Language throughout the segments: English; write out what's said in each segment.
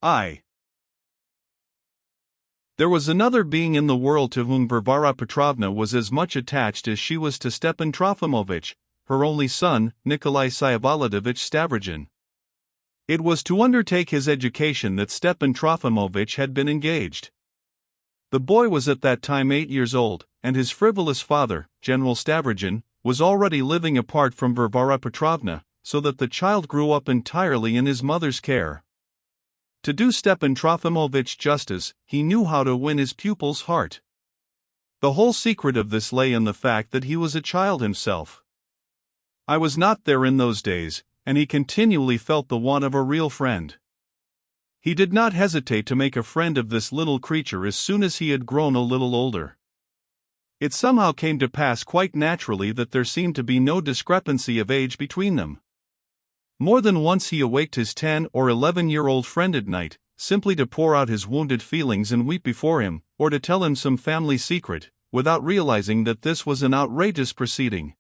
I. There was another being in the world to whom Varvara Petrovna was as much attached as she was to Stepan Trofimovich, her only son, Nikolai Vsyevolodovich Stavrogin. It was to undertake his education that Stepan Trofimovich had been engaged. The boy was at that time 8 years old, and his frivolous father, General Stavrogin, was already living apart from Varvara Petrovna, so that the child grew up entirely in his mother's care. To do Stepan Trofimovich justice, he knew how to win his pupil's heart. The whole secret of this lay in the fact that he was a child himself. I was not there in those days, and he continually felt the want of a real friend. He did not hesitate to make a friend of this little creature as soon as he had grown a little older. It somehow came to pass quite naturally that there seemed to be no discrepancy of age between them. More than once he awaked his 10 or 11-year-old friend at night, simply to pour out his wounded feelings and weep before him, or to tell him some family secret, without realizing that this was an outrageous proceeding.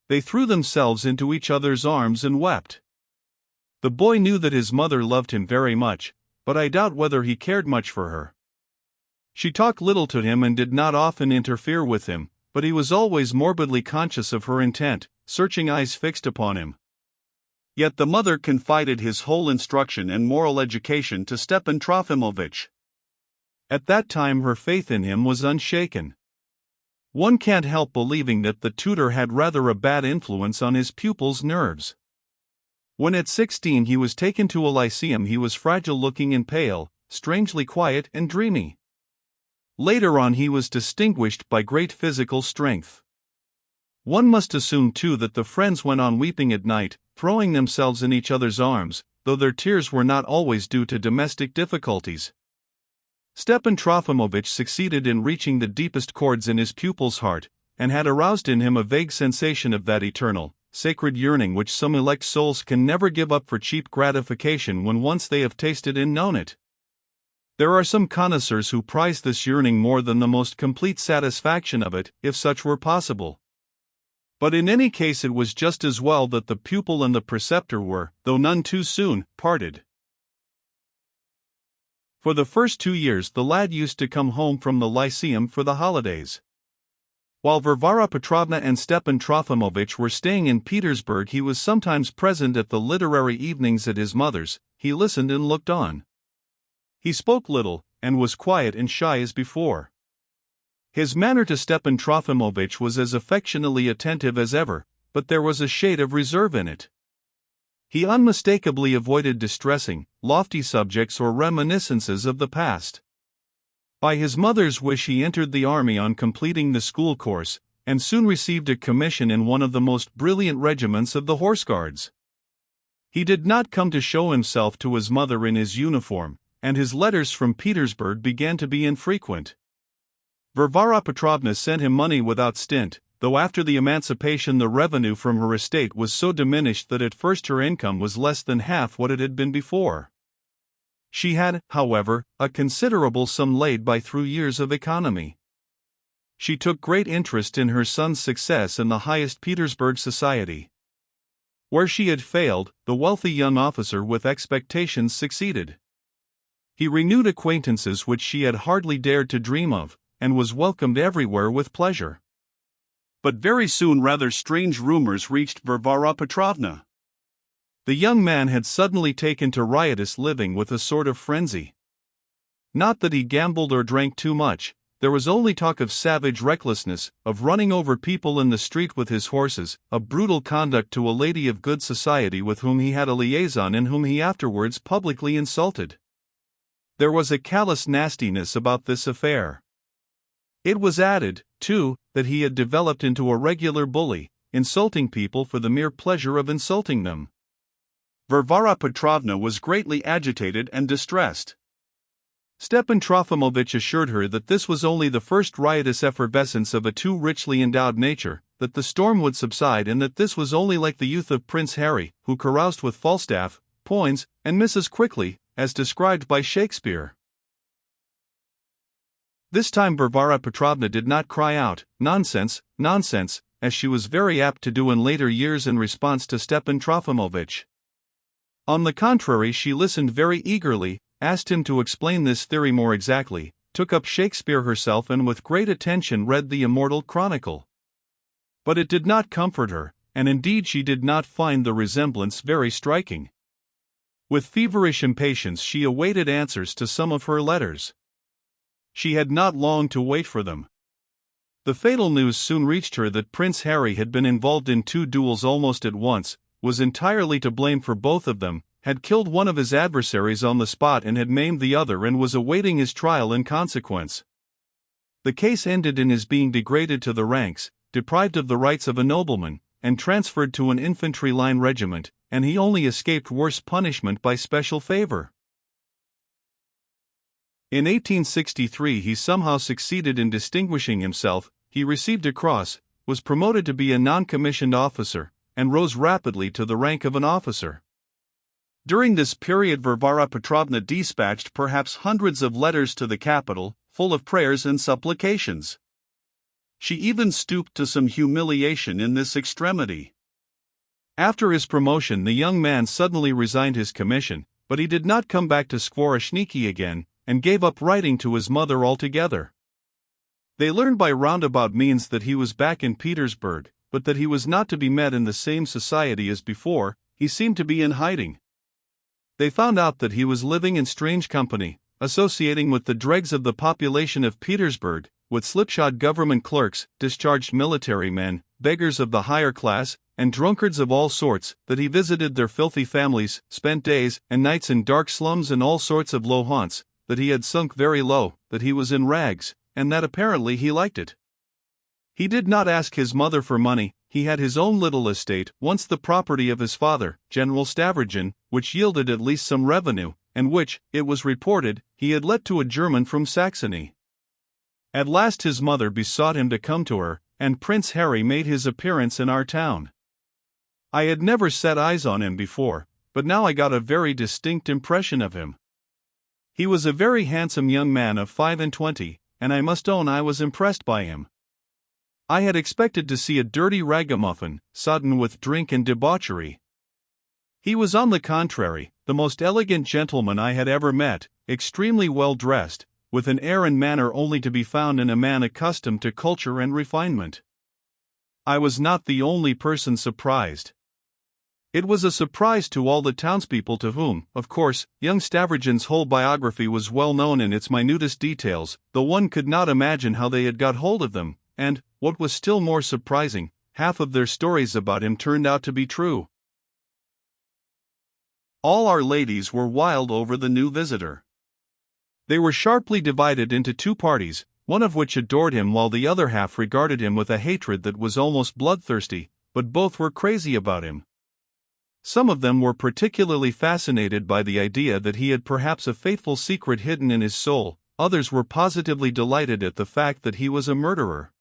They threw themselves into each other's arms and wept. The boy knew that his mother loved him very much, but I doubt whether he cared much for her. She talked little to him and did not often interfere with him, but he was always morbidly conscious of her intent, searching eyes fixed upon him. Yet the mother confided his whole instruction and moral education to Stepan Trofimovich. At that time her faith in him was unshaken. One can't help believing that the tutor had rather a bad influence on his pupil's nerves. When at 16 he was taken to a lyceum, he was fragile-looking and pale, strangely quiet and dreamy. Later on he was distinguished by great physical strength. One must assume too that the friends went on weeping at night, throwing themselves in each other's arms, though their tears were not always due to domestic difficulties. Stepan Trofimovich succeeded in reaching the deepest chords in his pupil's heart, and had aroused in him a vague sensation of that eternal, sacred yearning which some elect souls can never give up for cheap gratification when once they have tasted and known it. There are some connoisseurs who prize this yearning more than the most complete satisfaction of it, if such were possible. But in any case it was just as well that the pupil and the preceptor were, though none too soon, parted. For the first 2 years the lad used to come home from the lyceum for the holidays. While Varvara Petrovna and Stepan Trofimovich were staying in Petersburg, he was sometimes present at the literary evenings at his mother's. He listened and looked on. He spoke little, and was quiet and shy as before. His manner to Stepan Trofimovich was as affectionately attentive as ever, but there was a shade of reserve in it. He unmistakably avoided distressing, lofty subjects or reminiscences of the past. By his mother's wish he entered the army on completing the school course, and soon received a commission in one of the most brilliant regiments of the Horse Guards. He did not come to show himself to his mother in his uniform, and his letters from Petersburg began to be infrequent. Varvara Petrovna sent him money without stint, though after the emancipation the revenue from her estate was so diminished that at first her income was less than half what it had been before. She had, however, a considerable sum laid by through years of economy. She took great interest in her son's success in the highest Petersburg society. Where she had failed, the wealthy young officer with expectations succeeded. He renewed acquaintances which she had hardly dared to dream of, and was welcomed everywhere with pleasure. But very soon rather strange rumors reached Varvara Petrovna. The young man had suddenly taken to riotous living with a sort of frenzy. Not that he gambled or drank too much, there was only talk of savage recklessness, of running over people in the street with his horses, of brutal conduct to a lady of good society with whom he had a liaison and whom he afterwards publicly insulted. There was a callous nastiness about this affair. It was added, too, that he had developed into a regular bully, insulting people for the mere pleasure of insulting them. Varvara Petrovna was greatly agitated and distressed. Stepan Trofimovich assured her that this was only the first riotous effervescence of a too richly endowed nature, that the storm would subside, and that this was only like the youth of Prince Harry, who caroused with Falstaff, Poins, and Mrs. Quickly, as described by Shakespeare. This time Varvara Petrovna did not cry out, "Nonsense, nonsense," as she was very apt to do in later years in response to Stepan Trofimovich. On the contrary, she listened very eagerly, asked him to explain this theory more exactly, took up Shakespeare herself and with great attention read the immortal chronicle. But it did not comfort her, and indeed she did not find the resemblance very striking. With feverish impatience she awaited answers to some of her letters. She had not long to wait for them. The fatal news soon reached her that Prince Harry had been involved in 2 duels almost at once, was entirely to blame for both of them, had killed one of his adversaries on the spot and had maimed the other and was awaiting his trial in consequence. The case ended in his being degraded to the ranks, deprived of the rights of a nobleman, and transferred to an infantry line regiment, and he only escaped worse punishment by special favor. In 1863 he somehow succeeded in distinguishing himself, he received a cross, was promoted to be a non-commissioned officer, and rose rapidly to the rank of an officer. During this period Varvara Petrovna dispatched perhaps hundreds of letters to the capital, full of prayers and supplications. She even stooped to some humiliation in this extremity. After his promotion the young man suddenly resigned his commission, but he did not come back to Skvoreshniki again, and gave up writing to his mother altogether. They learned by roundabout means that he was back in Petersburg, but that he was not to be met in the same society as before. He seemed to be in hiding. They found out that he was living in strange company, associating with the dregs of the population of Petersburg, with slipshod government clerks, discharged military men, beggars of the higher class, and drunkards of all sorts, that he visited their filthy families, spent days and nights in dark slums and all sorts of low haunts, that he had sunk very low, that he was in rags, and that apparently he liked it. He did not ask his mother for money. He had his own little estate, once the property of his father, General Stavrogin, which yielded at least some revenue, and which, it was reported, he had let to a German from Saxony. At last his mother besought him to come to her, and Prince Harry made his appearance in our town. I had never set eyes on him before, but now I got a very distinct impression of him. He was a very handsome young man of 25, and I must own I was impressed by him. I had expected to see a dirty ragamuffin, sodden with drink and debauchery. He was on the contrary, the most elegant gentleman I had ever met, extremely well dressed, with an air and manner only to be found in a man accustomed to culture and refinement. I was not the only person surprised. It was a surprise to all the townspeople to whom, of course, young Stavrogin's whole biography was well known in its minutest details, though one could not imagine how they had got hold of them, and, what was still more surprising, half of their stories about him turned out to be true. All our ladies were wild over the new visitor. They were sharply divided into 2 parties, one of which adored him while the other half regarded him with a hatred that was almost bloodthirsty, but both were crazy about him. Some of them were particularly fascinated by the idea that he had perhaps a fateful secret hidden in his soul, others were positively delighted at the fact that he was a murderer.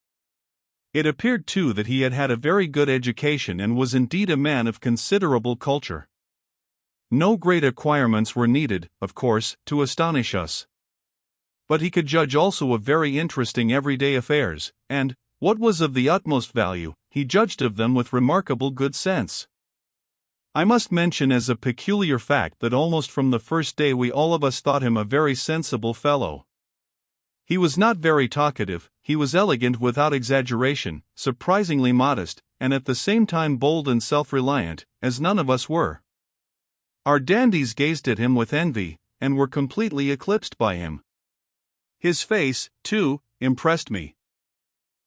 It appeared too that he had had a very good education and was indeed a man of considerable culture. No great acquirements were needed, of course, to astonish us. But he could judge also of very interesting everyday affairs, and, what was of the utmost value, he judged of them with remarkable good sense. I must mention as a peculiar fact that almost from the first day we all of us thought him a very sensible fellow. He was not very talkative, he was elegant without exaggeration, surprisingly modest, and at the same time bold and self-reliant, as none of us were. Our dandies gazed at him with envy, and were completely eclipsed by him. His face, too, impressed me.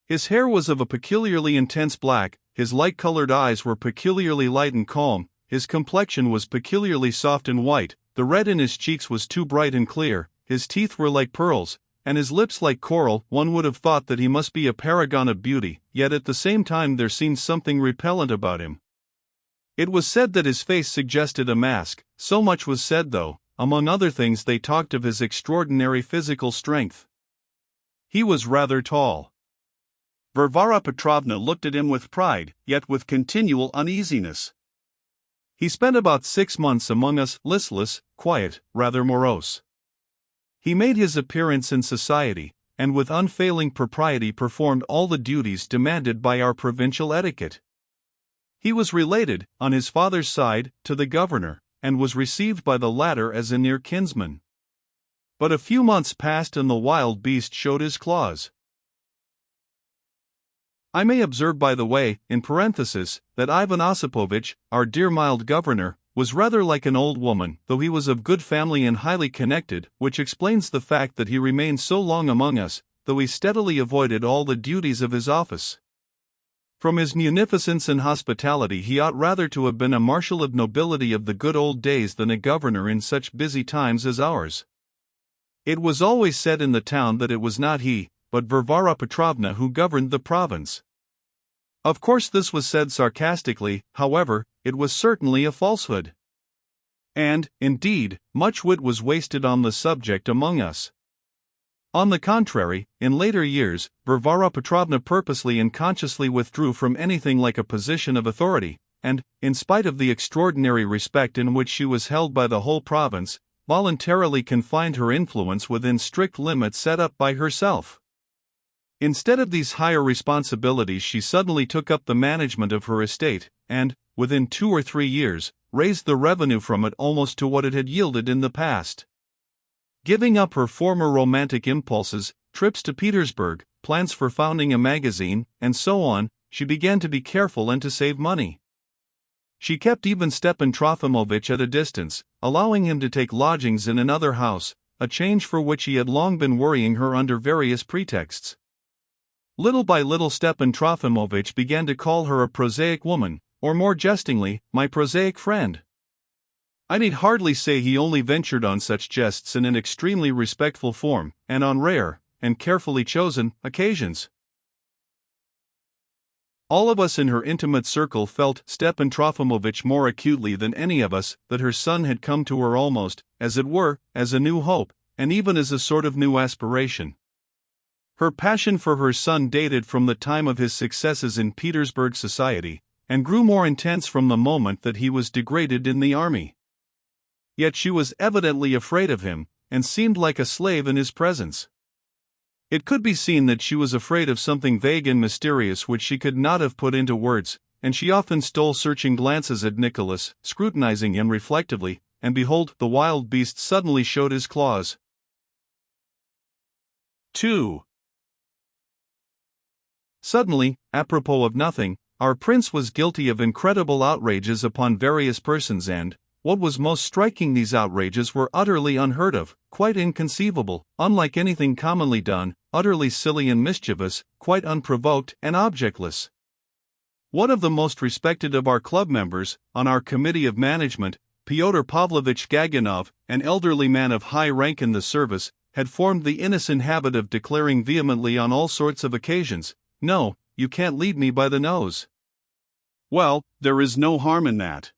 His hair was of a peculiarly intense black, his light-colored eyes were peculiarly light and calm, his complexion was peculiarly soft and white, the red in his cheeks was too bright and clear, his teeth were like pearls, and his lips like coral. One would have thought that he must be a paragon of beauty, yet at the same time there seemed something repellent about him. It was said that his face suggested a mask, so much was said though, among other things they talked of his extraordinary physical strength. He was rather tall. Varvara Petrovna looked at him with pride, yet with continual uneasiness. He spent about 6 months among us, listless, quiet, rather morose. He made his appearance in society, and with unfailing propriety performed all the duties demanded by our provincial etiquette. He was related, on his father's side, to the governor, and was received by the latter as a near kinsman. But a few months passed and the wild beast showed his claws. I may observe by the way, in parenthesis, that Ivan Osipovich, our dear mild governor, was rather like an old woman, though he was of good family and highly connected, which explains the fact that he remained so long among us, though he steadily avoided all the duties of his office. From his munificence and hospitality he ought rather to have been a marshal of nobility of the good old days than a governor in such busy times as ours. It was always said in the town that it was not he, but Varvara Petrovna who governed the province. Of course this was said sarcastically, however, it was certainly a falsehood. And, indeed, much wit was wasted on the subject among us. On the contrary, in later years, Varvara Petrovna purposely and consciously withdrew from anything like a position of authority, and, in spite of the extraordinary respect in which she was held by the whole province, voluntarily confined her influence within strict limits set up by herself. Instead of these higher responsibilities she suddenly took up the management of her estate, and, within 2 or 3 years, raised the revenue from it almost to what it had yielded in the past. Giving up her former romantic impulses, trips to Petersburg, plans for founding a magazine, and so on, she began to be careful and to save money. She kept even Stepan Trofimovich at a distance, allowing him to take lodgings in another house, a change for which he had long been worrying her under various pretexts. Little by little Stepan Trofimovich began to call her a prosaic woman, or more jestingly, my prosaic friend. I need hardly say he only ventured on such jests in an extremely respectful form, and on rare, and carefully chosen, occasions. All of us in her intimate circle felt Stepan Trofimovich more acutely than any of us that her son had come to her almost, as it were, as a new hope, and even as a sort of new aspiration. Her passion for her son dated from the time of his successes in Petersburg society, and grew more intense from the moment that he was degraded in the army. Yet she was evidently afraid of him, and seemed like a slave in his presence. It could be seen that she was afraid of something vague and mysterious which she could not have put into words, and she often stole searching glances at Nicholas, scrutinizing him reflectively, and behold, the wild beast suddenly showed his claws. 2. Suddenly, apropos of nothing, our prince was guilty of incredible outrages upon various persons and, what was most striking, these outrages were utterly unheard of, quite inconceivable, unlike anything commonly done, utterly silly and mischievous, quite unprovoked and objectless. One of the most respected of our club members, on our committee of management, Fyodor Pavlovich Gaganov, an elderly man of high rank in the service, had formed the innocent habit of declaring vehemently on all sorts of occasions, "No, you can't lead me by the nose." Well, there is no harm in that.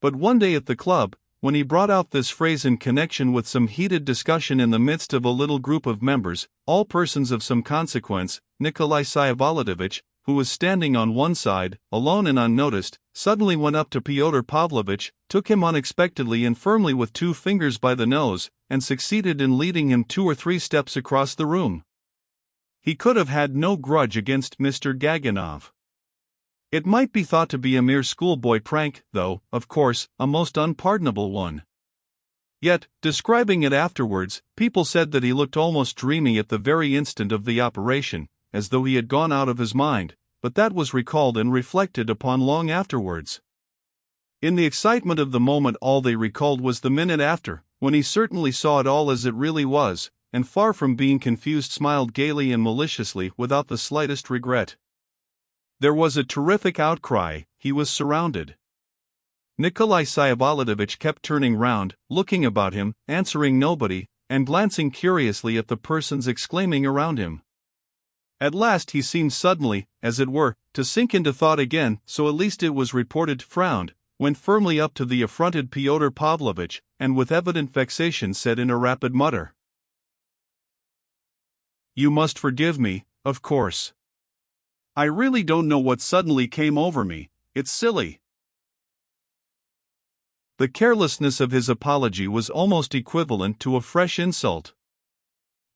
But one day at the club, when he brought out this phrase in connection with some heated discussion in the midst of a little group of members, all persons of some consequence, Nikolai Syavolodovich, who was standing on one side, alone and unnoticed, suddenly went up to Fyodor Pavlovich, took him unexpectedly and firmly with 2 fingers by the nose, and succeeded in leading him 2 or 3 steps across the room. He could have had no grudge against Mr. Gaganov. It might be thought to be a mere schoolboy prank, though, of course, a most unpardonable one. Yet, describing it afterwards, people said that he looked almost dreamy at the very instant of the operation, as though he had gone out of his mind, but that was recalled and reflected upon long afterwards. In the excitement of the moment all they recalled was the minute after, when he certainly saw it all as it really was, and far from being confused smiled gaily and maliciously without the slightest regret. There was a terrific outcry, he was surrounded. Nikolai Syavolodovich kept turning round, looking about him, answering nobody, and glancing curiously at the persons exclaiming around him. At last he seemed suddenly, as it were, to sink into thought again, so at least it was reported, frowned, went firmly up to the affronted Fyodor Pavlovich, and with evident vexation said in a rapid mutter, "You must forgive me, of course. I really don't know what suddenly came over me, it's silly." The carelessness of his apology was almost equivalent to a fresh insult.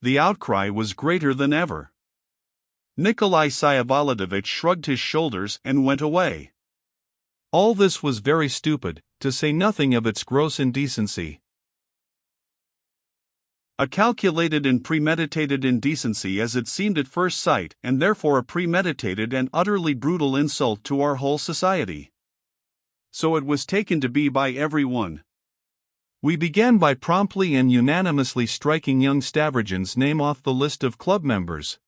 The outcry was greater than ever. Nikolai Syavolodovich shrugged his shoulders and went away. All this was very stupid, to say nothing of its gross indecency. A calculated and premeditated indecency as it seemed at first sight, and therefore a premeditated and utterly brutal insult to our whole society. So it was taken to be by everyone. We began by promptly and unanimously striking young Stavrogin's name off the list of club members.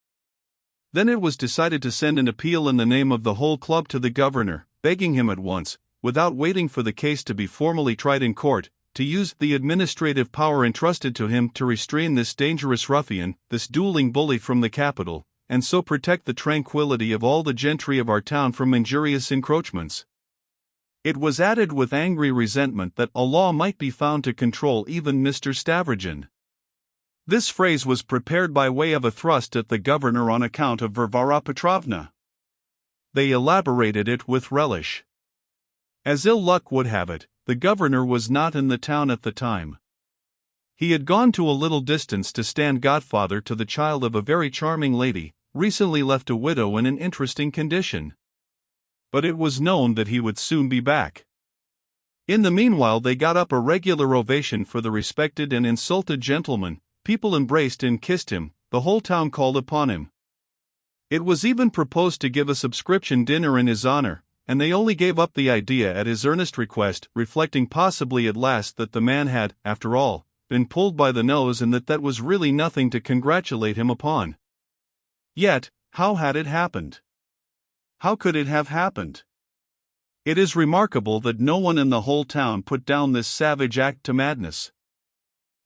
Then it was decided to send an appeal in the name of the whole club to the governor, begging him at once, without waiting for the case to be formally tried in court, to use the administrative power entrusted to him to restrain this dangerous ruffian, this dueling bully from the capital, and so protect the tranquility of all the gentry of our town from injurious encroachments. It was added with angry resentment that a law might be found to control even Mr. Stavrogin. This phrase was prepared by way of a thrust at the governor on account of Varvara Petrovna. They elaborated it with relish. As ill luck would have it, the governor was not in the town at the time. He had gone to a little distance to stand godfather to the child of a very charming lady, recently left a widow in an interesting condition. But it was known that he would soon be back. In the meanwhile they got up a regular ovation for the respected and insulted gentleman, people embraced and kissed him, the whole town called upon him. It was even proposed to give a subscription dinner in his honor, and they only gave up the idea at his earnest request, reflecting possibly at last that the man had, after all, been pulled by the nose and that was really nothing to congratulate him upon. Yet, how had it happened? How could it have happened? It is remarkable that no one in the whole town put down this savage act to madness.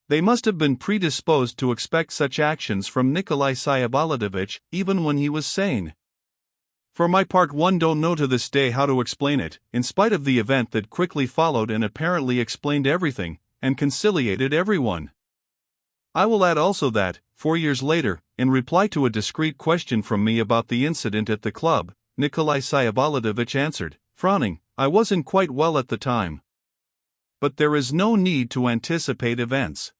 They must have been predisposed to expect such actions from Nikolai Syabolodovich even when he was sane. For my part, one don't know to this day how to explain it, in spite of the event that quickly followed and apparently explained everything, and conciliated everyone. I will add also that, 4 years later, in reply to a discreet question from me about the incident at the club, Nikolai Syabolodovich answered, frowning, "I wasn't quite well at the time." But there is no need to anticipate events.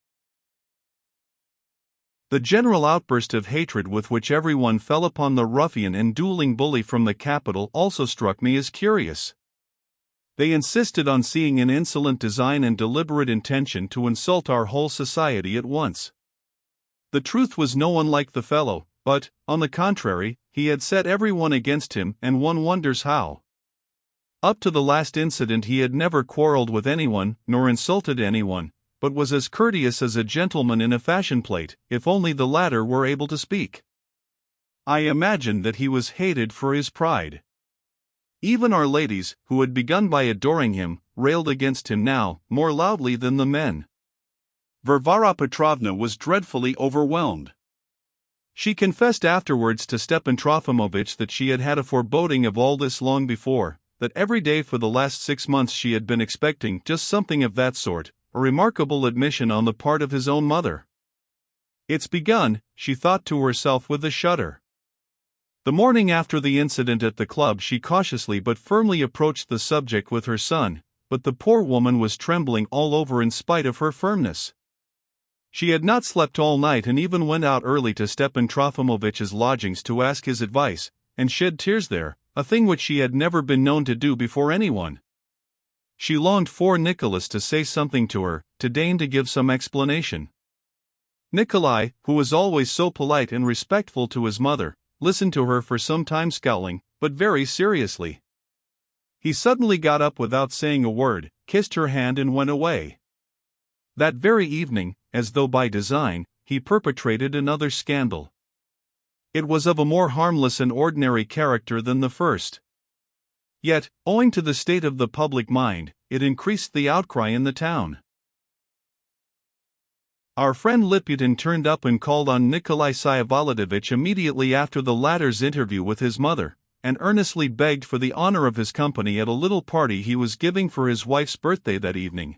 The general outburst of hatred with which everyone fell upon the ruffian and dueling bully from the capital also struck me as curious. They insisted on seeing an insolent design and deliberate intention to insult our whole society at once. The truth was no one liked the fellow, but, on the contrary, he had set everyone against him, and one wonders how. Up to the last incident he had never quarreled with anyone, nor insulted anyone, but was as courteous as a gentleman in a fashion plate, if only the latter were able to speak. I imagine that he was hated for his pride. Even our ladies, who had begun by adoring him, railed against him now, more loudly than the men. Varvara Petrovna was dreadfully overwhelmed. She confessed afterwards to Stepan Trofimovitch that she had had a foreboding of all this long before, that every day for the last 6 months she had been expecting just something of that sort, a remarkable admission on the part of his own mother. "It's begun," she thought to herself with a shudder. The morning after the incident at the club she cautiously but firmly approached the subject with her son, but the poor woman was trembling all over in spite of her firmness. She had not slept all night and even went out early to Stepan Trofimovitch's lodgings to ask his advice, and shed tears there, a thing which she had never been known to do before anyone. She longed for Nicholas to say something to her, to deign to give some explanation. Nikolai, who was always so polite and respectful to his mother, listened to her for some time scowling, but very seriously. He suddenly got up without saying a word, kissed her hand and went away. That very evening, as though by design, he perpetrated another scandal. It was of a more harmless and ordinary character than the first. Yet, owing to the state of the public mind, it increased the outcry in the town. Our friend Liputin turned up and called on Nikolai Syabolodovich immediately after the latter's interview with his mother, and earnestly begged for the honor of his company at a little party he was giving for his wife's birthday that evening.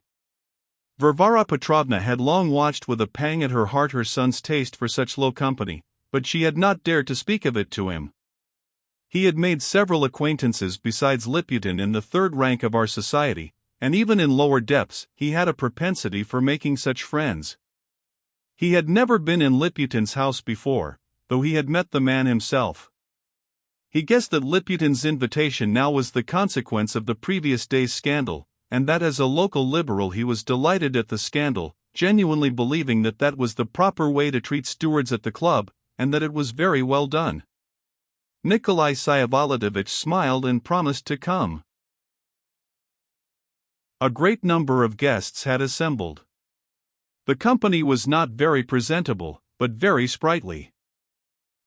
Varvara Petrovna had long watched with a pang at her heart her son's taste for such low company, but she had not dared to speak of it to him. He had made several acquaintances besides Liputin in the third rank of our society, and even in lower depths he had a propensity for making such friends. He had never been in Liputin's house before, though he had met the man himself. He guessed that Liputin's invitation now was the consequence of the previous day's scandal, and that as a local liberal he was delighted at the scandal, genuinely believing that that was the proper way to treat stewards at the club, and that it was very well done. Nikolai Vsyevolodovich smiled and promised to come. A great number of guests had assembled. The company was not very presentable, but very sprightly.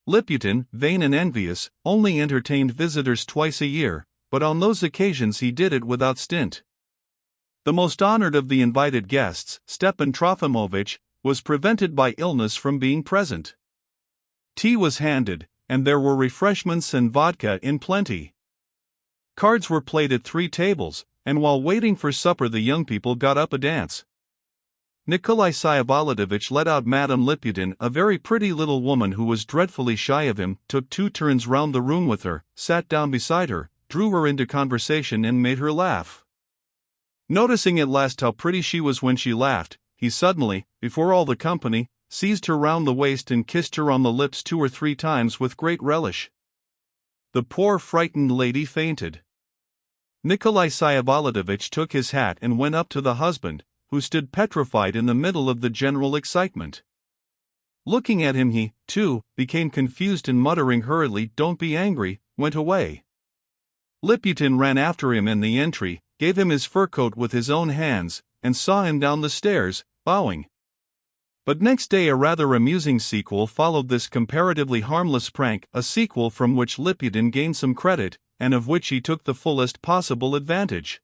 Liputin, vain and envious, only entertained visitors twice a year, but on those occasions he did it without stint. The most honored of the invited guests, Stepan Trofimovich, was prevented by illness from being present. Tea was handed, and there were refreshments and vodka in plenty. Cards were played at 3 tables, and while waiting for supper the young people got up a dance. Nikolai Vsyevolodovich let out Madame Liputin, a very pretty little woman who was dreadfully shy of him, took 2 turns round the room with her, sat down beside her, drew her into conversation and made her laugh. Noticing at last how pretty she was when she laughed, he suddenly, before all the company, seized her round the waist and kissed her on the lips 2 or 3 times with great relish. The poor frightened lady fainted. Nikolai Vsyevolodovich took his hat and went up to the husband, who stood petrified in the middle of the general excitement. Looking at him he, too, became confused and muttering hurriedly, "Don't be angry," went away. Liputin ran after him in the entry, gave him his fur coat with his own hands, and saw him down the stairs, bowing. But next day a rather amusing sequel followed this comparatively harmless prank, a sequel from which Liputin gained some credit, and of which he took the fullest possible advantage.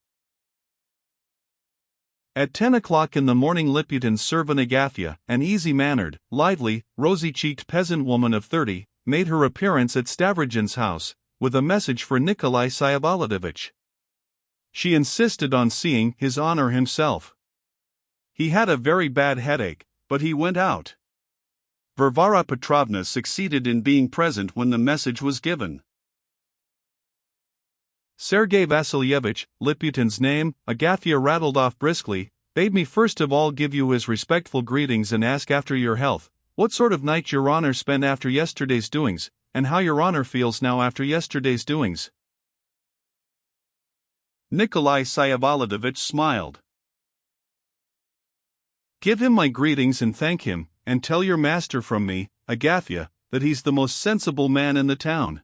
At 10 o'clock in the morning Liputin's servant Agafya, an easy-mannered, lively, rosy-cheeked peasant woman of 30, made her appearance at Stavrogin's house, with a message for Nikolai Vsyevolodovich. She insisted on seeing His Honor himself. He had a very bad headache, but he went out. Varvara Petrovna succeeded in being present when the message was given. Sergei Vasilyevich, Liputin's name, Agafya rattled off briskly, bade me first of all give you his respectful greetings and ask after your health, what sort of night your honor spent after yesterday's doings, and how your honor feels now after yesterday's doings. Nikolai Vsyevolodovich smiled. Give him my greetings and thank him, and tell your master from me, Agafya, that he's the most sensible man in the town.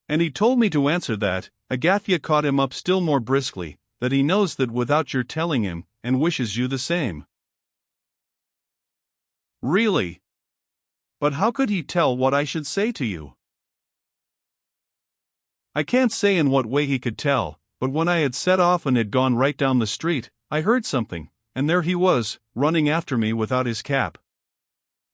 And he told me to answer that, Agafya caught him up still more briskly, that he knows that without your telling him, and wishes you the same. Really? But how could he tell what I should say to you? I can't say in what way he could tell, but when I had set off and had gone right down the street, I heard something, and there he was, running after me without his cap.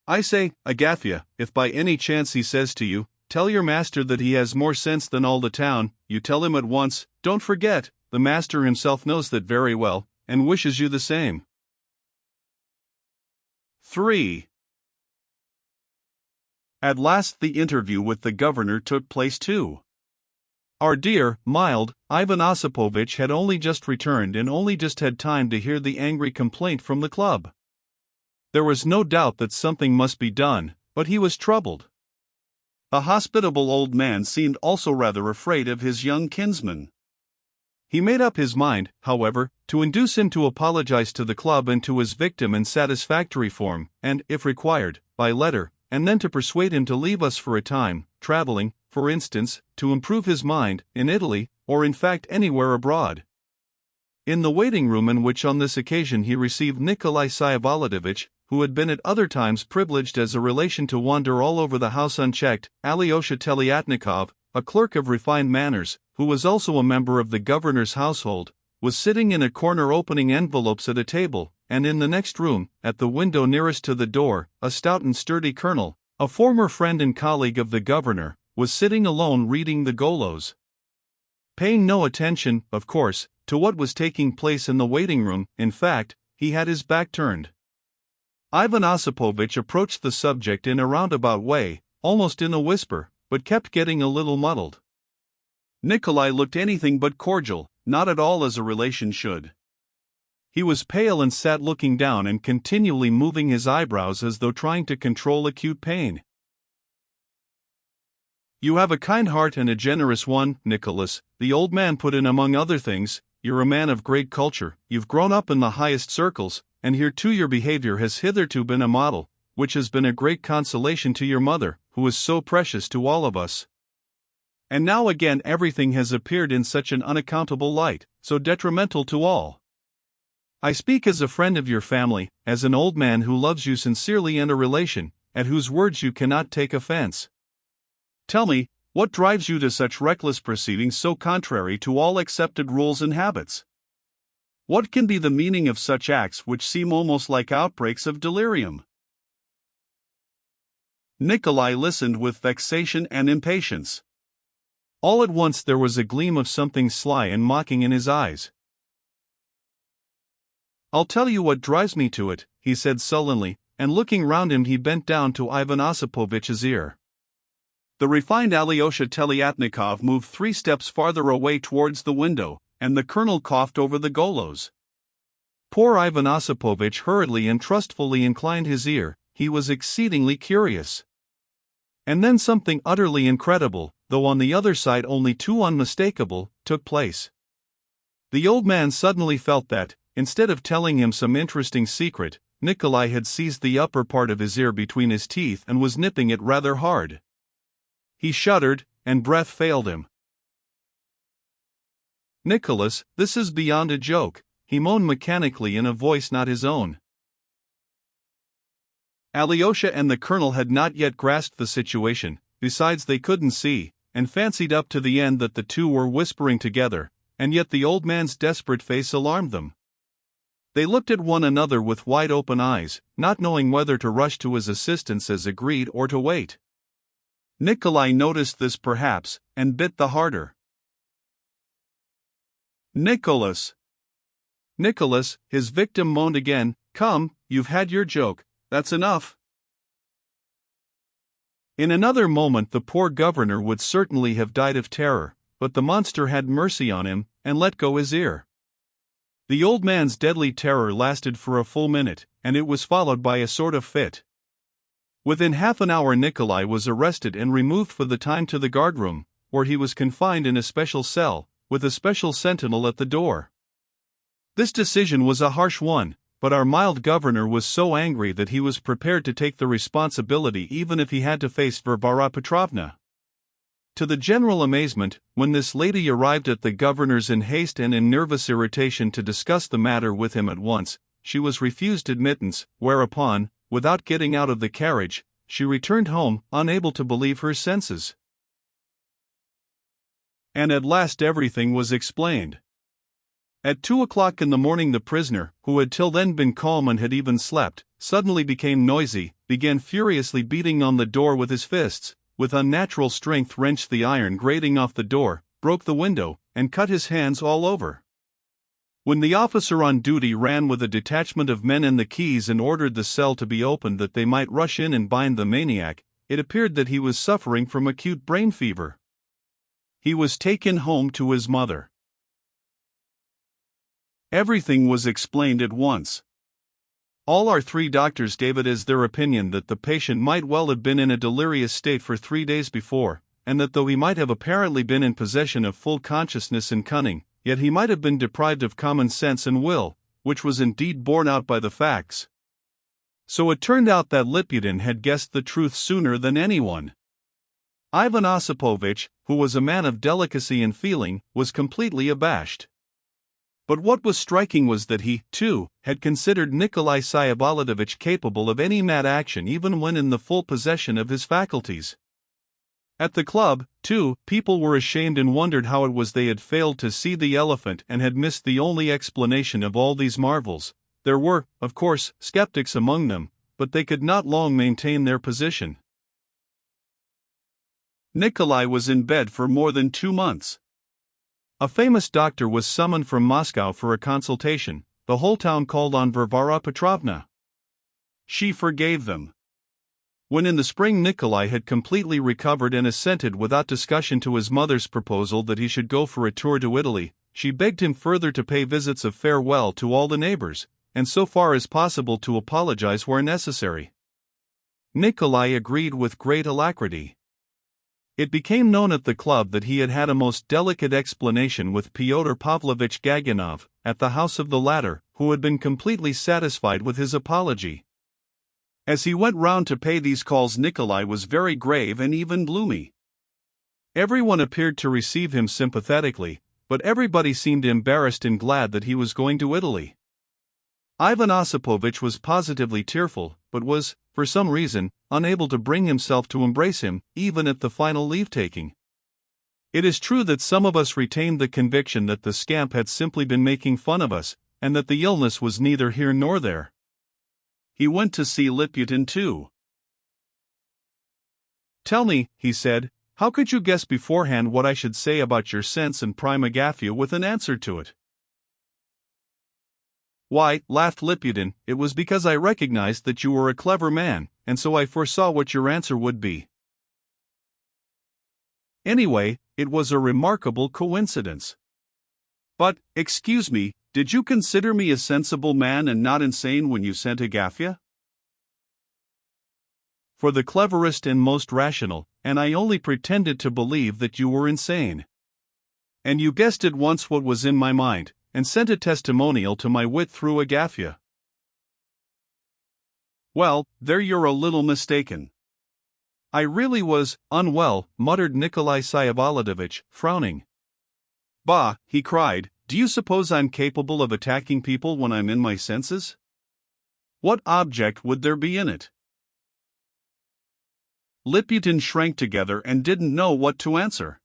I say, Agafya, if by any chance he says to you, tell your master that he has more sense than all the town, you tell him at once, don't forget, the master himself knows that very well, and wishes you the same. 3. At last the interview with the governor took place too. Our dear, mild, Ivan Osipovich had only just returned and only just had time to hear the angry complaint from the club. There was no doubt that something must be done, but he was troubled. The hospitable old man seemed also rather afraid of his young kinsman. He made up his mind, however, to induce him to apologize to the club and to his victim in satisfactory form, and, if required, by letter, and then to persuade him to leave us for a time, traveling, for instance, to improve his mind, in Italy, or in fact anywhere abroad. In the waiting room in which on this occasion he received Nikolai Vsyevolodovich, who had been at other times privileged as a relation to wander all over the house unchecked, Alyosha Telyatnikov, a clerk of refined manners, who was also a member of the governor's household, was sitting in a corner opening envelopes at a table, and in the next room, at the window nearest to the door, a stout and sturdy colonel, a former friend and colleague of the governor, was sitting alone reading the Golos. Paying no attention, of course, to what was taking place in the waiting room, in fact, he had his back turned. Ivan Osipovich approached the subject in a roundabout way, almost in a whisper, but kept getting a little muddled. Nikolai looked anything but cordial, not at all as a relation should. He was pale and sat looking down and continually moving his eyebrows as though trying to control acute pain. You have a kind heart and a generous one, Nicholas, the old man put in among other things, you're a man of great culture, you've grown up in the highest circles, and here too your behavior has hitherto been a model, which has been a great consolation to your mother, who is so precious to all of us. And now again everything has appeared in such an unaccountable light, so detrimental to all. I speak as a friend of your family, as an old man who loves you sincerely and a relation, at whose words you cannot take offense. Tell me, what drives you to such reckless proceedings so contrary to all accepted rules and habits? What can be the meaning of such acts which seem almost like outbreaks of delirium? Nikolai listened with vexation and impatience. All at once there was a gleam of something sly and mocking in his eyes. "I'll tell you what drives me to it," he said sullenly, and looking round him he bent down to Ivan Osipovitch's ear. The refined Alyosha Telyatnikov moved 3 steps farther away towards the window, and the colonel coughed over the golos. Poor Ivan Osipovitch hurriedly and trustfully inclined his ear. He was exceedingly curious. And then something utterly incredible, though on the other side only too unmistakable, took place. The old man suddenly felt that, instead of telling him some interesting secret, Nikolai had seized the upper part of his ear between his teeth and was nipping it rather hard. He shuddered, and breath failed him. "Nicholas, this is beyond a joke," he moaned mechanically in a voice not his own. Alyosha and the colonel had not yet grasped the situation, besides they couldn't see, and fancied up to the end that the two were whispering together, and yet the old man's desperate face alarmed them. They looked at one another with wide open eyes, not knowing whether to rush to his assistance as agreed or to wait. Nikolai noticed this perhaps, and bit the harder. "Nicholas! Nicholas," his victim moaned again, "come, you've had your joke, that's enough." In another moment the poor governor would certainly have died of terror, but the monster had mercy on him, and let go his ear. The old man's deadly terror lasted for a full minute, and it was followed by a sort of fit. Within half an hour Nikolai was arrested and removed for the time to the guardroom, where he was confined in a special cell, with a special sentinel at the door. This decision was a harsh one, but our mild governor was so angry that he was prepared to take the responsibility even if he had to face Varvara Petrovna. To the general amazement, when this lady arrived at the governor's in haste and in nervous irritation to discuss the matter with him at once, she was refused admittance, whereupon, without getting out of the carriage, she returned home, unable to believe her senses. And at last everything was explained. At 2 o'clock in the morning the prisoner, who had till then been calm and had even slept, suddenly became noisy, began furiously beating on the door with his fists, with unnatural strength wrenched the iron grating off the door, broke the window, and cut his hands all over. When the officer on duty ran with a detachment of men and the keys and ordered the cell to be opened that they might rush in and bind the maniac, it appeared that he was suffering from acute brain fever. He was taken home to his mother. Everything was explained at once. All our 3 doctors gave it as their opinion that the patient might well have been in a delirious state for 3 days before, and that though he might have apparently been in possession of full consciousness and cunning, yet he might have been deprived of common sense and will, which was indeed borne out by the facts. So it turned out that Liputin had guessed the truth sooner than anyone. Ivan Osipovitch, who was a man of delicacy and feeling, was completely abashed. But what was striking was that he, too, had considered Nikolai Syaboladovich capable of any mad action even when in the full possession of his faculties. At the club, too, people were ashamed and wondered how it was they had failed to see the elephant and had missed the only explanation of all these marvels. There were, of course, skeptics among them, but they could not long maintain their position. Nikolai was in bed for more than 2 months. A famous doctor was summoned from Moscow for a consultation. The whole town called on Varvara Petrovna. She forgave them. When in the spring Nikolai had completely recovered and assented without discussion to his mother's proposal that he should go for a tour to Italy, she begged him further to pay visits of farewell to all the neighbors, and so far as possible to apologize where necessary. Nikolai agreed with great alacrity. It became known at the club that he had had a most delicate explanation with Pyotr Pavlovich Gaganov, at the house of the latter, who had been completely satisfied with his apology. As he went round to pay these calls, Nikolai was very grave and even gloomy. Everyone appeared to receive him sympathetically, but everybody seemed embarrassed and glad that he was going to Italy. Ivan Osipovich was positively tearful, but was, for some reason, unable to bring himself to embrace him, even at the final leave-taking. It is true that some of us retained the conviction that the scamp had simply been making fun of us, and that the illness was neither here nor there. He went to see Liputin too. "Tell me," he said, "how could you guess beforehand what I should say about your sense and prima facie with an answer to it?" "Why," laughed Liputin, "it was because I recognized that you were a clever man, and so I foresaw what your answer would be. Anyway, it was a remarkable coincidence." "But, excuse me, did you consider me a sensible man and not insane when you sent Agafya?" "For the cleverest and most rational, and I only pretended to believe that you were insane. And you guessed at once what was in my mind, and sent a testimonial to my wit through Agafya." "Well, there you're a little mistaken." "I really was unwell," muttered Nikolai Vsyevolodovitch, frowning. "Bah," he cried, "do you suppose I'm capable of attacking people when I'm in my senses? What object would there be in it?" Liputin shrank together and didn't know what to answer.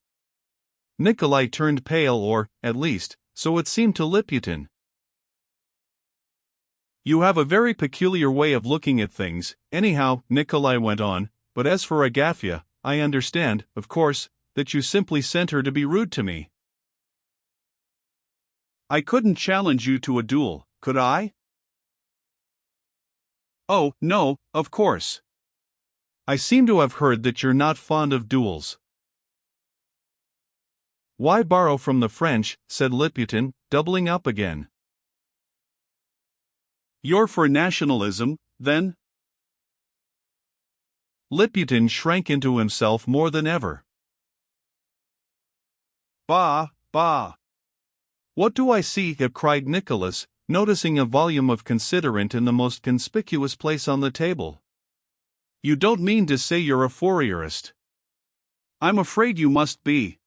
Nikolai turned pale, or, at least, so it seemed to Liputin. "You have a very peculiar way of looking at things, anyhow," Nikolai went on, "but as for Agafya, I understand, of course, that you simply sent her to be rude to me." "I couldn't challenge you to a duel, could I?" "Oh, no, of course. I seem to have heard that you're not fond of duels." "Why borrow from the French?" said Liputin, doubling up again. "You're for nationalism, then?" Liputin shrank into himself more than ever. "Bah, bah! What do I see?" cried Nicholas, noticing a volume of Considerant in the most conspicuous place on the table. "You don't mean to say you're a Fourierist?" "I'm afraid you must be."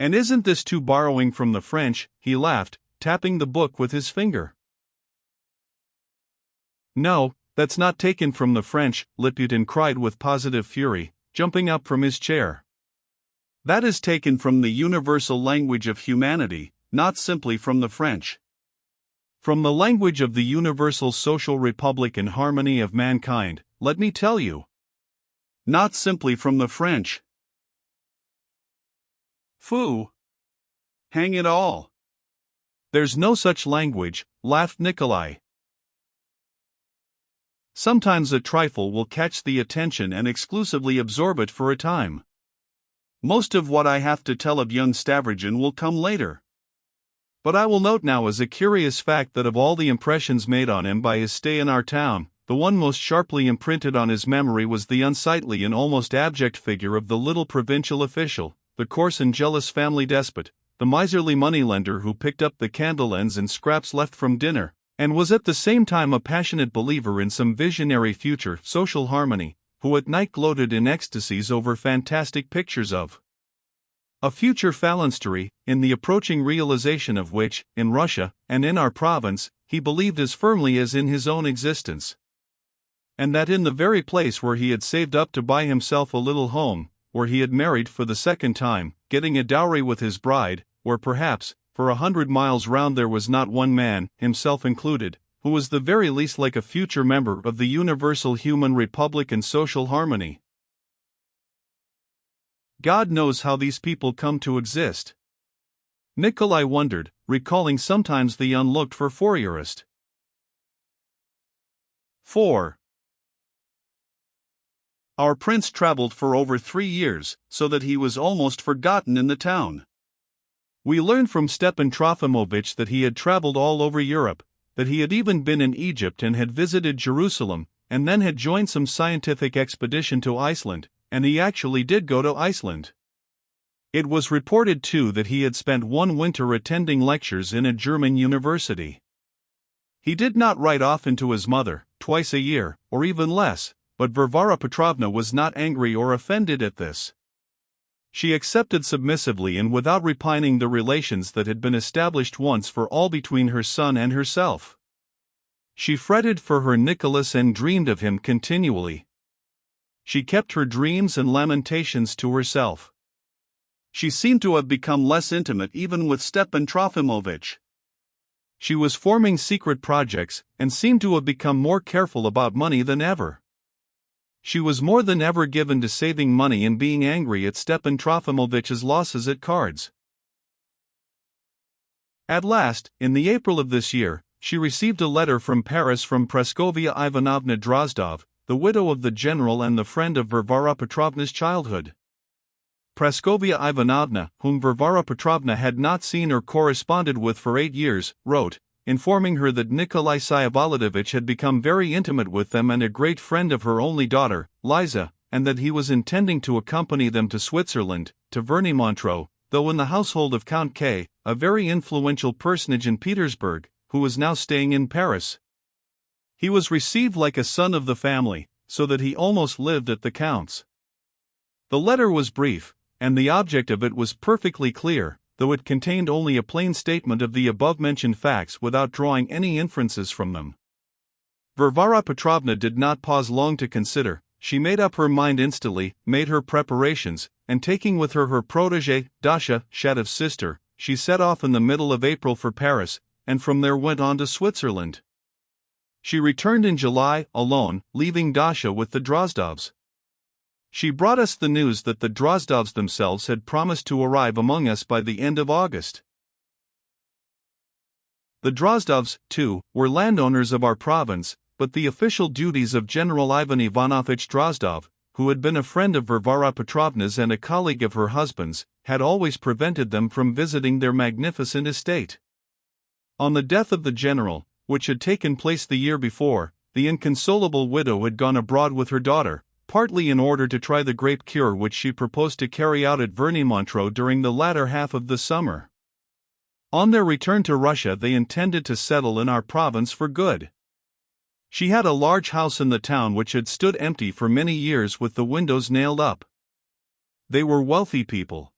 "And isn't this too borrowing from the French?" he laughed, tapping the book with his finger. "No, that's not taken from the French," Liputin cried with positive fury, jumping up from his chair. "That is taken from the universal language of humanity, not simply from the French. From the language of the universal social republic and harmony of mankind, let me tell you. Not simply from the French." "Phoo! Hang it all! There's no such language," laughed Nikolai. "Sometimes a trifle will catch the attention and exclusively absorb it for a time. Most of what I have to tell of young Stavrogin will come later. But I will note now as a curious fact that of all the impressions made on him by his stay in our town, the one most sharply imprinted on his memory was the unsightly and almost abject figure of the little provincial official, the coarse and jealous family despot, the miserly moneylender who picked up the candle ends and scraps left from dinner, and was at the same time a passionate believer in some visionary future social harmony, who at night gloated in ecstasies over fantastic pictures of a future phalanstery, in the approaching realization of which, in Russia, and in our province, he believed as firmly as in his own existence. And that in the very place where he had saved up to buy himself a little home, where he had married for the second time, getting a dowry with his bride, where perhaps, for 100 miles round there was not one man, himself included, who was the very least like a future member of the universal human republic and social harmony. God knows how these people come to exist. Nikolai wondered, recalling sometimes the unlooked-for Fourierist. 4. Our prince traveled for over 3 years, so that he was almost forgotten in the town. We learned from Stepan Trofimovich that he had traveled all over Europe, that he had even been in Egypt and had visited Jerusalem, and then had joined some scientific expedition to Iceland, and he actually did go to Iceland. It was reported too that he had spent one winter attending lectures in a German university. He did not write often to his mother, twice a year, or even less, but Varvara Petrovna was not angry or offended at this. She accepted submissively and without repining the relations that had been established once for all between her son and herself. She fretted for her Nicholas and dreamed of him continually. She kept her dreams and lamentations to herself. She seemed to have become less intimate even with Stepan Trofimovich. She was forming secret projects and seemed to have become more careful about money than ever. She was more than ever given to saving money and being angry at Stepan Trofimovich's losses at cards. At last, in the April of this year, she received a letter from Paris from Praskovia Ivanovna Drozdov, the widow of the general and the friend of Varvara Petrovna's childhood. Praskovia Ivanovna, whom Varvara Petrovna had not seen or corresponded with for 8 years, wrote, informing her that Nikolai Syavolodovich had become very intimate with them and a great friend of her only daughter, Liza, and that he was intending to accompany them to Switzerland, to Verny-Montreux, though in the household of Count K., a very influential personage in Petersburg, who was now staying in Paris. He was received like a son of the family, so that he almost lived at the Count's. The letter was brief, and the object of it was perfectly clear, though it contained only a plain statement of the above-mentioned facts without drawing any inferences from them. Varvara Petrovna did not pause long to consider. She made up her mind instantly, made her preparations, and taking with her her protégée, Dasha, Shatov's sister, she set off in the middle of April for Paris, and from there went on to Switzerland. She returned in July, alone, leaving Dasha with the Drozdovs. She brought us the news that the Drozdovs themselves had promised to arrive among us by the end of August. The Drozdovs, too, were landowners of our province, but the official duties of General Ivan Ivanovich Drozdov, who had been a friend of Varvara Petrovna's and a colleague of her husband's, had always prevented them from visiting their magnificent estate. On the death of the general, which had taken place the year before, the inconsolable widow had gone abroad with her daughter, partly in order to try the grape cure which she proposed to carry out at Verny-Montreux during the latter half of the summer. On their return to Russia they intended to settle in our province for good. She had a large house in the town which had stood empty for many years with the windows nailed up. They were wealthy people.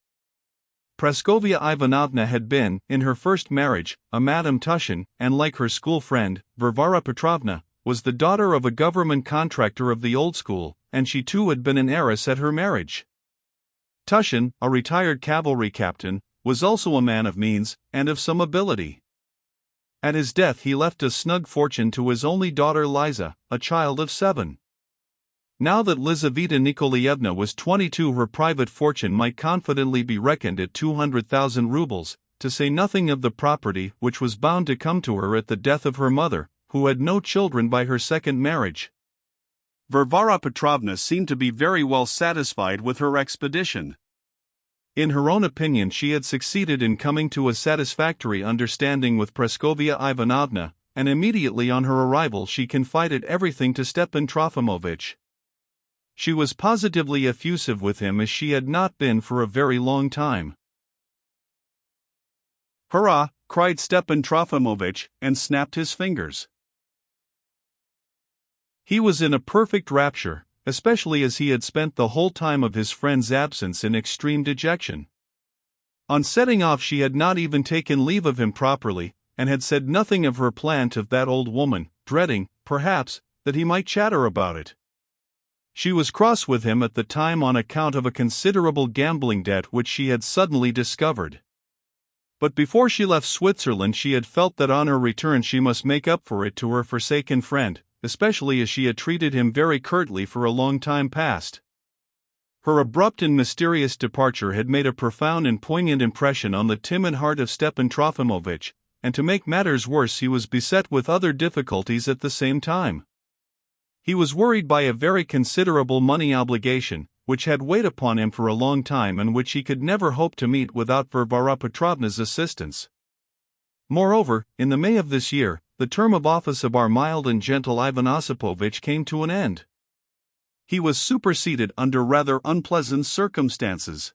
Praskovia Ivanovna had been, in her first marriage, a Madame Tushin, and like her school friend, Varvara Petrovna, was the daughter of a government contractor of the old school, and she too had been an heiress at her marriage. Tushin, a retired cavalry captain, was also a man of means, and of some ability. At his death he left a snug fortune to his only daughter Liza, a child of 7. Now that Lizaveta Nikolaevna was 22, her private fortune might confidently be reckoned at 200,000 rubles, to say nothing of the property which was bound to come to her at the death of her mother, who had no children by her second marriage. Varvara Petrovna seemed to be very well satisfied with her expedition. In her own opinion she had succeeded in coming to a satisfactory understanding with Praskovia Ivanovna, and immediately on her arrival she confided everything to Stepan Trofimovich. She was positively effusive with him as she had not been for a very long time. "Hurrah!" cried Stepan Trofimovich, and snapped his fingers. He was in a perfect rapture, especially as he had spent the whole time of his friend's absence in extreme dejection. On setting off she had not even taken leave of him properly, and had said nothing of her plan to that old woman, dreading, perhaps, that he might chatter about it. She was cross with him at the time on account of a considerable gambling debt which she had suddenly discovered. But before she left Switzerland she had felt that on her return she must make up for it to her forsaken friend, especially as she had treated him very curtly for a long time past. Her abrupt and mysterious departure had made a profound and poignant impression on the timid heart of Stepan Trofimovich, and to make matters worse he was beset with other difficulties at the same time. He was worried by a very considerable money obligation, which had weighed upon him for a long time and which he could never hope to meet without Varvara Petrovna's assistance. Moreover, in the May of this year, the term of office of our mild and gentle Ivan Osipovich came to an end. He was superseded under rather unpleasant circumstances.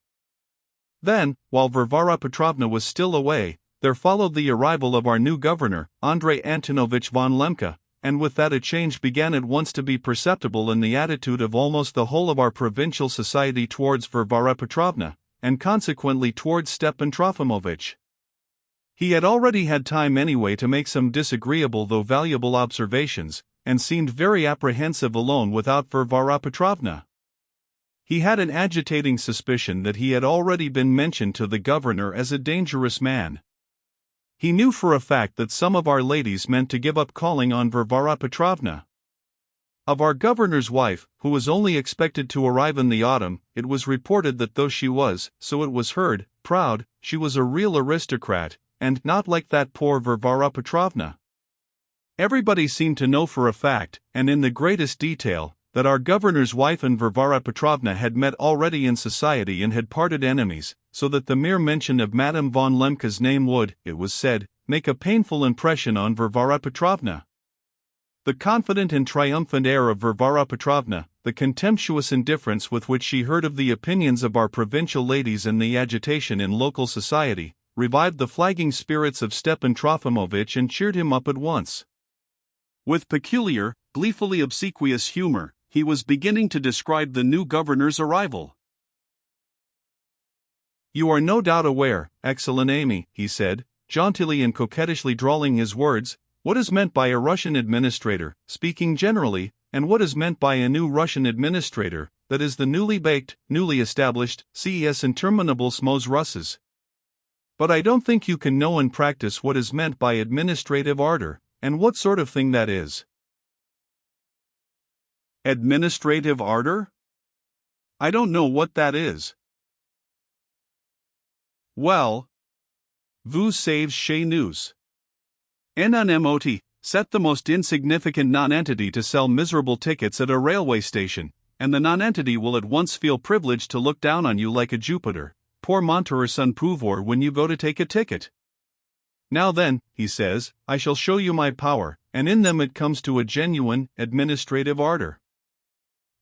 Then, while Varvara Petrovna was still away, there followed the arrival of our new governor, Andrei Antonovich von Lemke, and with that a change began at once to be perceptible in the attitude of almost the whole of our provincial society towards Varvara Petrovna, and consequently towards Stepan Trofimovich. He had already had time anyway to make some disagreeable though valuable observations, and seemed very apprehensive alone without Varvara Petrovna. He had an agitating suspicion that he had already been mentioned to the governor as a dangerous man. He knew for a fact that some of our ladies meant to give up calling on Varvara Petrovna. Of our governor's wife, who was only expected to arrive in the autumn, it was reported that though she was, so it was heard, proud, she was a real aristocrat, and not like that poor Varvara Petrovna. Everybody seemed to know for a fact, and in the greatest detail, that our governor's wife and Varvara Petrovna had met already in society and had parted enemies, so that the mere mention of Madame von Lemke's name would, it was said, make a painful impression on Varvara Petrovna. The confident and triumphant air of Varvara Petrovna, the contemptuous indifference with which she heard of the opinions of our provincial ladies and the agitation in local society, revived the flagging spirits of Stepan Trofimovich and cheered him up at once. With peculiar, gleefully obsequious humor, he was beginning to describe the new governor's arrival. "You are no doubt aware, excellent Amy," he said, jauntily and coquettishly drawling his words, "what is meant by a Russian administrator, speaking generally, and what is meant by a new Russian administrator, that is the newly baked, newly established, ces interminables mos Russes. But I don't think you can know in practice what is meant by administrative ardor, and what sort of thing that is." Administrative ardor? I don't know what that is. Well, vous savez chez nous. Un MOT, set the most insignificant non-entity to sell miserable tickets at a railway station, and the non-entity will at once feel privileged to look down on you like a Jupiter, pour mentir sans pouvoir when you go to take a ticket. "Now then," he says, "I shall show you my power," and in them it comes to a genuine, administrative ardor.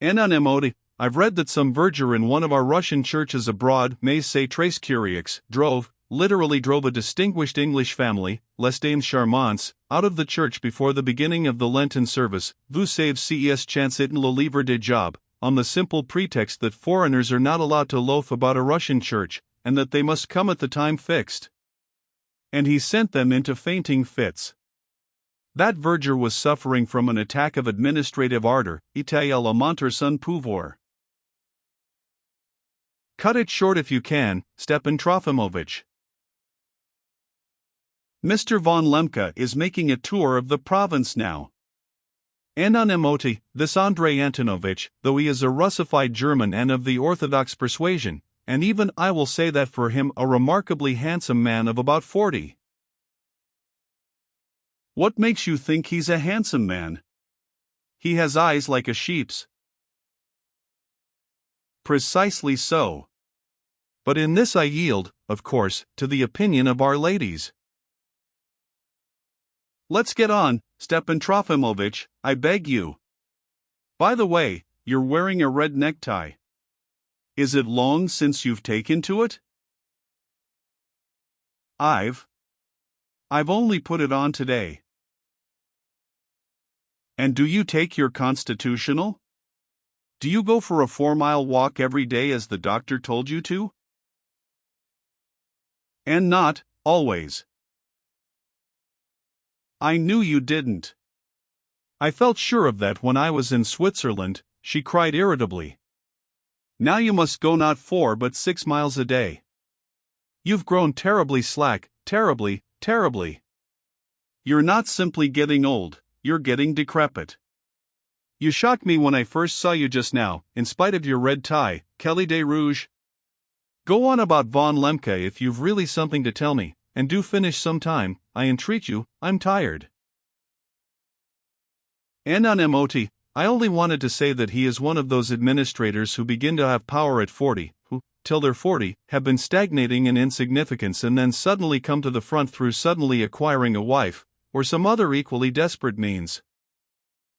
Un MOT, I've read that some verger in one of our Russian churches abroad, mais c'est très curieux, literally drove a distinguished English family, les dames charmantes, out of the church before the beginning of the Lenten service, vous savez ces chansons le livre de Job, on the simple pretext that foreigners are not allowed to loaf about a Russian church, and that they must come at the time fixed. And he sent them into fainting fits. That verger was suffering from an attack of administrative ardor, Italia la mentir sans pouvoir. Cut it short if you can, Stepan Trofimovich. Mr. von Lemke is making a tour of the province now. And on MOT, this Andrei Antonovich, though he is a Russified German and of the Orthodox persuasion, and even I will say that for him a remarkably handsome man of about 40. What makes you think he's a handsome man? He has eyes like a sheep's. Precisely so. But in this I yield, of course, to the opinion of our ladies. Let's get on, Stepan Trofimovich, I beg you. By the way, you're wearing a red necktie. Is it long since you've taken to it? I've only put it on today. And do you take your constitutional? Do you go for a 4-mile walk every day as the doctor told you to? And not, always. I knew you didn't. I felt sure of that when I was in Switzerland, she cried irritably. Now you must go not 4 but 6 miles a day. You've grown terribly slack, terribly, terribly. You're not simply getting old, you're getting decrepit. You shocked me when I first saw you just now, in spite of your red tie, Kelly de Rouge. Go on about von Lemke if you've really something to tell me, and do finish some time, I entreat you, I'm tired. And on MOT, I only wanted to say that he is one of those administrators who begin to have power at 40, who, till they're 40, have been stagnating in insignificance and then suddenly come to the front through suddenly acquiring a wife, or some other equally desperate means.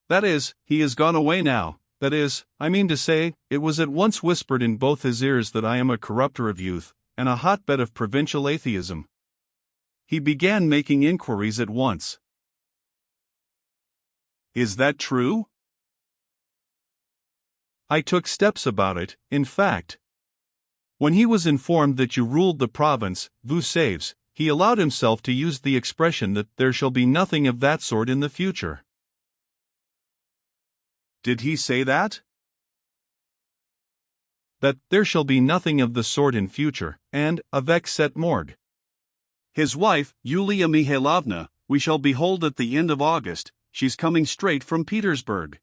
That is, he has gone away now, that is, I mean to say, it was at once whispered in both his ears that I am a corrupter of youth, and a hotbed of provincial atheism. He began making inquiries at once. Is that true? I took steps about it, in fact. When he was informed that you ruled the province, vous savez, he allowed himself to use the expression that there shall be nothing of that sort in the future. Did he say that? That there shall be nothing of the sort in future, and, avec cette morgue. His wife, Yulia Mihailovna, we shall behold at the end of August. She's coming straight from Petersburg.